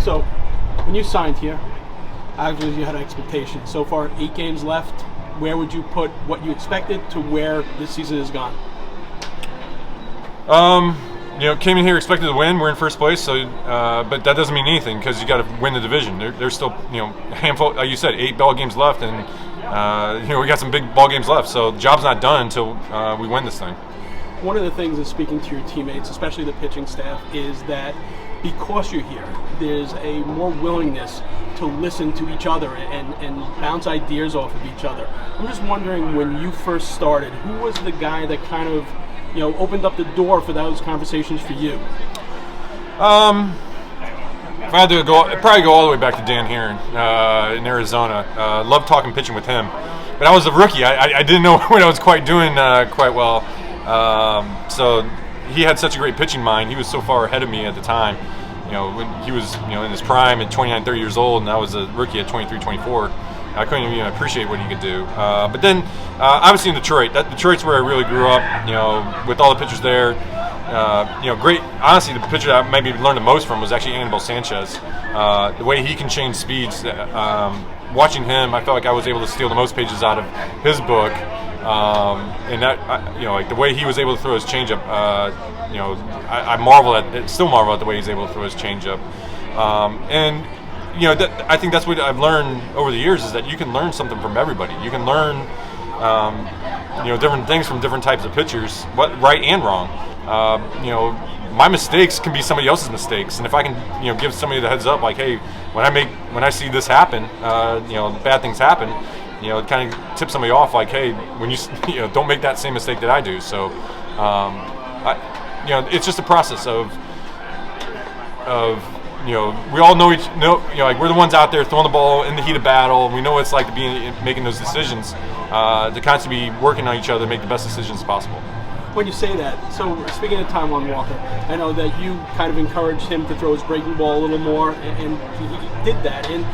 So, when you signed here, obviously you had an expectation. So far, 8 games left. Where would you put what you expected to where this season has gone? Came in here expected to win. We're in first place, so but that doesn't mean anything because you got to win the division. There's still, a handful, like you said, 8 ball games left, and we got some big ball games left. So the job's not done until we win this thing. One of the things in speaking to your teammates, especially the pitching staff, is that because you're here, there's a more willingness to listen to each other and bounce ideas off of each other. I'm just wondering, when you first started, who was the guy that kind of, opened up the door for those conversations for you? If I had to go, I'd probably go all the way back to Dan Haren in Arizona. Loved talking pitching with him. But I was a rookie. I didn't know what I was quite doing quite well. So he had such a great pitching mind. He was so far ahead of me at the time. When he was, in his prime at 29, 30 years old, and I was a rookie at 23, 24. I couldn't even appreciate what he could do. But then, obviously in Detroit, Detroit's where I really grew up, with all the pitchers there. Great. Honestly, the pitcher that I maybe learned the most from was actually Armando Sanchez. The way he can change speeds. Watching him, I felt like I was able to steal the most pages out of his book. And that, like the way he was able to throw his changeup, I still marvel at the way he's able to throw his changeup. I think that's what I've learned over the years, is that you can learn something from everybody. You can learn, different things from different types of pitchers, right and wrong. My mistakes can be somebody else's mistakes, and if I can, give somebody the heads up, like, hey, when I see this happen, bad things happen. It kind of tips somebody off, like, hey, when you don't make that same mistake that I do. So, it's just a process of we all know like we're the ones out there throwing the ball in the heat of battle. We know what it's like to be making those decisions, to constantly be working on each other to make the best decisions possible. When you say that, so speaking of Taijuan Walker, I know that you kind of encouraged him to throw his breaking ball a little more, and he did that. And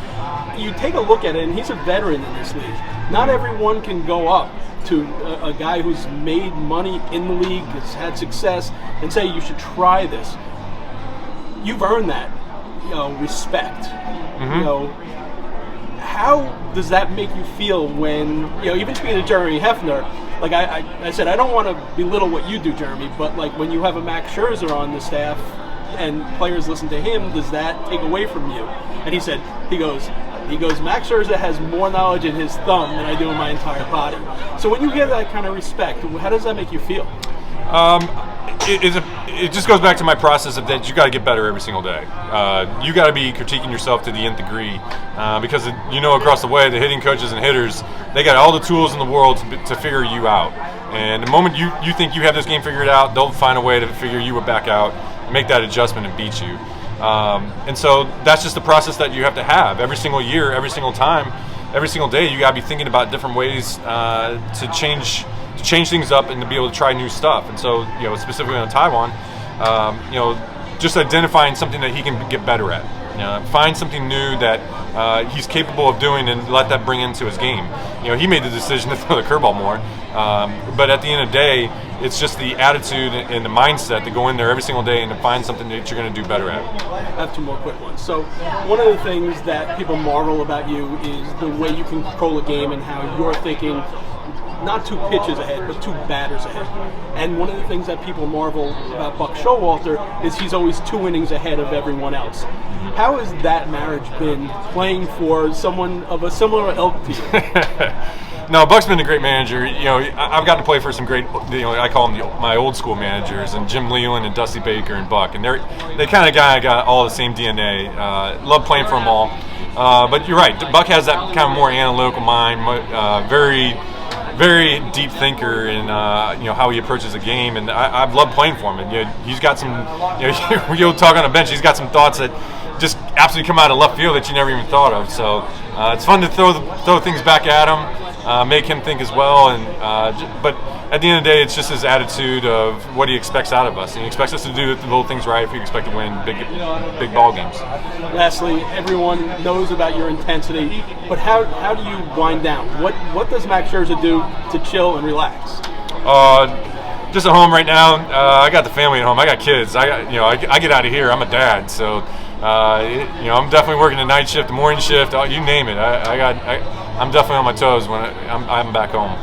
you take a look at it, and he's a veteran in this league. Not everyone can go up to a guy who's made money in the league, has had success, and say you should try this. You've earned that, respect. Mm-hmm. How does that make you feel when, even speaking to Jeremy Hefner, like I said, I don't want to belittle what you do, Jeremy, but like when you have a Max Scherzer on the staff and players listen to him, does that take away from you? And he goes, Max Scherzer has more knowledge in his thumb than I do in my entire body. So when you get that kind of respect, how does that make you feel? It just goes back to my process of that you got to get better every single day. You got to be critiquing yourself to the nth degree, because across the way, the hitting coaches and hitters, they got all the tools in the world to figure you out. And the moment you think you have this game figured out, they'll find a way to figure you back out, make that adjustment, and beat you. And so that's just the process that you have to have every single year, every single time, every single day. You got to be thinking about different ways to change things up and to be able to try new stuff. And so, specifically on Taijuan, just identifying something that he can get better at. Find something new that he's capable of doing and let that bring into his game. He made the decision to throw the curveball more, but at the end of the day, it's just the attitude and the mindset to go in there every single day and to find something that you're going to do better at. I have 2 more quick ones. So one of the things that people marvel about you is the way you can control a game and how you're thinking not 2 pitches ahead, but 2 batters ahead. And one of the things that people marvel about Buck Showalter is he's always 2 innings ahead of everyone else. How has that marriage been, playing for someone of a similar ilk to you? No, Buck's been a great manager. I've got to play for some great, I call them my old school managers, and Jim Leland and Dusty Baker and Buck, and they kind of got all the same DNA. Love playing for them all. But you're right, Buck has that kind of more analytical mind, very deep thinker in how he approaches a game, and I've loved playing for him. And he's got some, you'll talk on a bench, he's got some thoughts that just absolutely come out of left field that you never even thought of. So it's fun to throw things back at him, make him think as well. And but at the end of the day, it's just his attitude of what he expects out of us. And he expects us to do the little things right if we expect to win big ball games. Lastly, everyone knows about your intensity, but how do you wind down? What does Max Scherzer do to chill and relax? Just at home right now. I got the family at home. I got kids. I get out of here. I'm a dad, so I'm definitely working the night shift, the morning shift, you name it. I'm definitely on my toes when I'm back home.